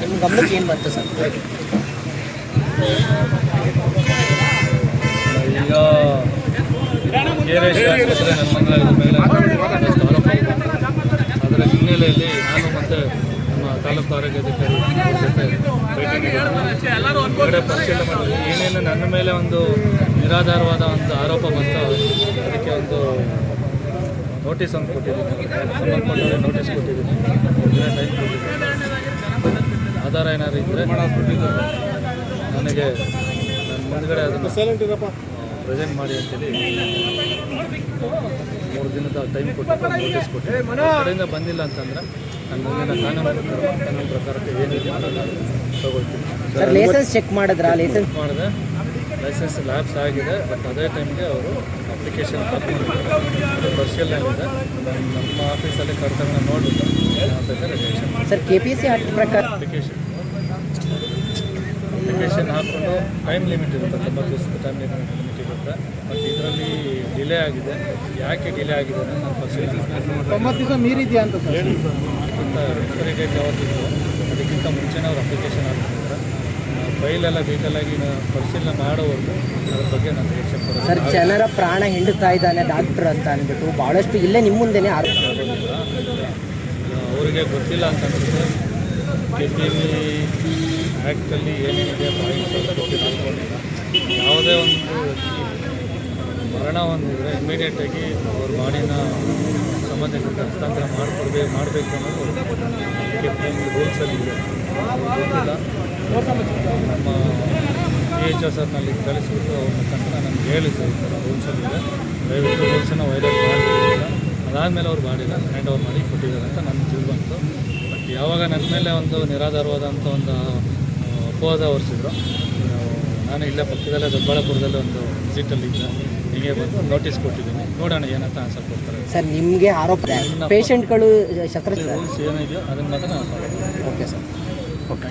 ನಿಮ್ಮ ಗಮನಕ್ಕೆ ಏನು ಬಂತು ಸರ್? ಈಗ KRS ಆಸ್ಪತ್ರೆ ನನ್ನ ಮಗಳ ಮೇಲೆ ಒಂದಷ್ಟು ಆರೋಪ ಇದೆ. ಅದರ ಹಿನ್ನೆಲೆಯಲ್ಲಿ ನಾನು ಮತ್ತು ನಮ್ಮ ತಾಲೂಕು ಆರೋಗ್ಯಾಧಿಕಾರಿ ಜೊತೆ ಭೇಟಿ ನೀಡಿದ್ದೀನಿ. ಹೊರಗಡೆ ಪರಿಶೀಲನೆ ಮಾಡಿದ್ವಿ. ಏನೇನು ನನ್ನ ಮೇಲೆ ಒಂದು ನಿರಾಧಾರವಾದ ಒಂದು ಆರೋಪ ಬಂತು, ಅದಕ್ಕೆ ಒಂದು ನೋಟಿಸ್ ಒಂದು ಕೊಟ್ಟಿದ್ದೀನಿ, ಸಂಬಂಧಪಟ್ಟವರಿಗೆ ನೋಟಿಸ್ ಕೊಟ್ಟಿದ್ದೀನಿ, ದಿನ ಟೈಮ್ ಕೊಟ್ಟಿದ್ದೀನಿ. ಆಧಾರ ಏನಾದ್ರು ಇದ್ದರೆ ನನಗೆ ನನ್ನ ಮುಂದ್ಗಡೆ ಅದನ್ನು ಪ್ರೆಸೆಂಟ್ ಮಾಡಿ ಅಂತೇಳಿ 3 ದಿನದ ಟೈಮ್ ಕೊಟ್ಟು ನೋಟಿಸ್ ಕೊಟ್ಟು ಕಡೆಯಿಂದ ಬಂದಿಲ್ಲ ಅಂತಂದರೆ ನನ್ನ ಮುಂದಿನ ಕಾನೂನು ಪ್ರಕಾರಕ್ಕೆ ಏನಿದೆ ಅದನ್ನು ತಗೊಳ್ತೀನಿ. ಸರ್ ಲೈಸೆನ್ಸ್ ಚೆಕ್ ಮಾಡಿದ್ರಾ? ಲೈಸೆನ್ಸ್ ಮಾಡಿದೆ, ಲೈಸೆನ್ಸ್ ಲ್ಯಾಬ್ಸ್ ಆಗಿದೆ. ಬಟ್ ಅದೇ ಟೈಮ್ಗೆ ಅವರು ಅಪ್ಲಿಕೇಶನ್ ಹಾಕ್ಕೊಂಡಿದ್ದಾರೆ. ಪರಿಶೀಲನೆ ಇದೆ. ನಮ್ಮ ಆಫೀಸಲ್ಲಿ ಕರ್ತವ್ಯ ನೋಡಿಬಿಟ್ಟು ಬೇಕಾದ್ರೆ ರಿಯಾಕ್ಷನ್. ಸರ್ KPC ಆಕ್ಟ್ ಪ್ರಕಾರ ಅಪ್ಲಿಕೇಶನ್ ಹಾಕ್ಕೊಂಡು ಟೈಮ್ ಲಿಮಿಟ್ ಇರುತ್ತೆ, 90 ದಿವಸದ ಟೈಮ್ ಲಿಮಿಟ್ ಇರುತ್ತೆ. ಬಟ್ ಇದರಲ್ಲಿ ಡಿಲೇ ಆಗಿದೆ. ಯಾಕೆ ಡಿಲೇ ಆಗಿದೆ ಅಂದರೆ ನಾನು ಪರಿಶೀಲನೆ 90 ದಿವಸ ಮೀರಿದೆಯಾ ಅಂತ ಸರ್? ಅದಕ್ಕಿಂತ ಎಕ್ಸ್ಪೈರಿ ಡೇಟ್ ಯಾವತ್ತಿತ್ತು ಅದಕ್ಕಿಂತ ಮುಂಚೆನೇ ಅವ್ರು ಅಪ್ಲಿಕೇಶನ್ ಹಾಕ್ತಿದ್ದಾರೆ. ಫೈಲೆಲ್ಲ ಡೀಟೇಲಾಗಿ ಪರಿಶೀಲನೆ ಮಾಡೋವರೆಗೂ ಅದ್ರ ಬಗ್ಗೆ ನಾನು ರಿಯಾಕ್ಷನ್ ಕೊಡೋದು. ಸರ್ ಜನರ ಪ್ರಾಣ ಹಿಂಡುತ್ತಾ ಇದ್ದಾನೆ ಡಾಕ್ಟ್ರ್ ಅಂತ ಅಂದ್ಬಿಟ್ಟು ಭಾಳಷ್ಟು ಇಲ್ಲೇ ನಿಮ್ಮ ಮುಂದೆನೇ ಆಗೋದಿಲ್ಲ. ಅವರಿಗೆ ಗೊತ್ತಿಲ್ಲ ಅಂತ ಅನಿಸುತ್ತೆ. KPC ಆ್ಯಕ್ಟಲ್ಲಿ ಏನೇನಿದೆ ಪಾಯಿಂಟ್ಸ್ ತಿಳ್ಕೊಂಡಿಲ್ಲ. ಯಾವುದೇ ಒಂದು ಮರಣ ಹೊಂದಿದ್ರೆ ಇಮಿಡಿಯೇಟಾಗಿ ಅವ್ರ ಬಾಡಿನ ಸಂಬಂಧಿಸಿದ ಹಸ್ತಾಂತರ ಮಾಡಬೇಕು ಅನ್ನೋದು KPC ರೂಲ್ಸಲ್ಲಿ ಇದೆ. ಗೊತ್ತಿಲ್ಲ. ನಮ್ಮ PHO ಸರ್ನಲ್ಲಿ ಕಳಿಸ್ಬಿಟ್ಟು ಅವ್ರ ಮುಖಾಂತರ ನಮ್ಗೆ ಹೇಳಿ ಸರ್ ಈ ಥರ ರೂಲ್ಸಲ್ಲಿದೆ, ದಯವಿಟ್ಟು ರೂಲ್ಸನ್ನು ವೈಲೇಟ್ ಮಾಡಲಿಲ್ಲ. ಅದಾದಮೇಲೆ ಅವ್ರು ಬಾಡಿನ ಹ್ಯಾಂಡ್ ಓವರ್ ಮಾಡಿ ಕೊಟ್ಟಿದ್ದಾರೆ ಅಂತ ನನಗೆ ತಿಳಿಬಂತು. ಬಟ್ ಯಾವಾಗ ನನ್ನ ಮೇಲೆ ಒಂದು ನಿರಾಧಾರವಾದಂಥ ಒಂದು ಅಪವಾದ ಹೊರಿಸಿದ್ರು, ನಾನು ಇಲ್ಲೇ ಪಕ್ಕದಲ್ಲೇ ದೊಡ್ಡಬಳ್ಳಾಪುರದಲ್ಲಿ ಒಂದು ವಿಸಿಟಲ್ಲಿದ್ದೆ. ಹೀಗೆ ಬಂದು ನೋಟಿಸ್ ಕೊಟ್ಟಿದ್ದೀನಿ, ನೋಡೋಣ ಏನಂತ ಆನ್ಸರ್ ಕೊಡ್ತಾರೆ. ಸರ್ ನಿಮಗೆ ಆರೋಪ ಪೇಷಂಟ್ಗಳು ರೂಲ್ಸ್ ಏನಿದೆಯೋ ಅದನ್ನು ಮಾತ್ರ ನಾವು ಓಕೆ ಸರ್. ಓಕೆ.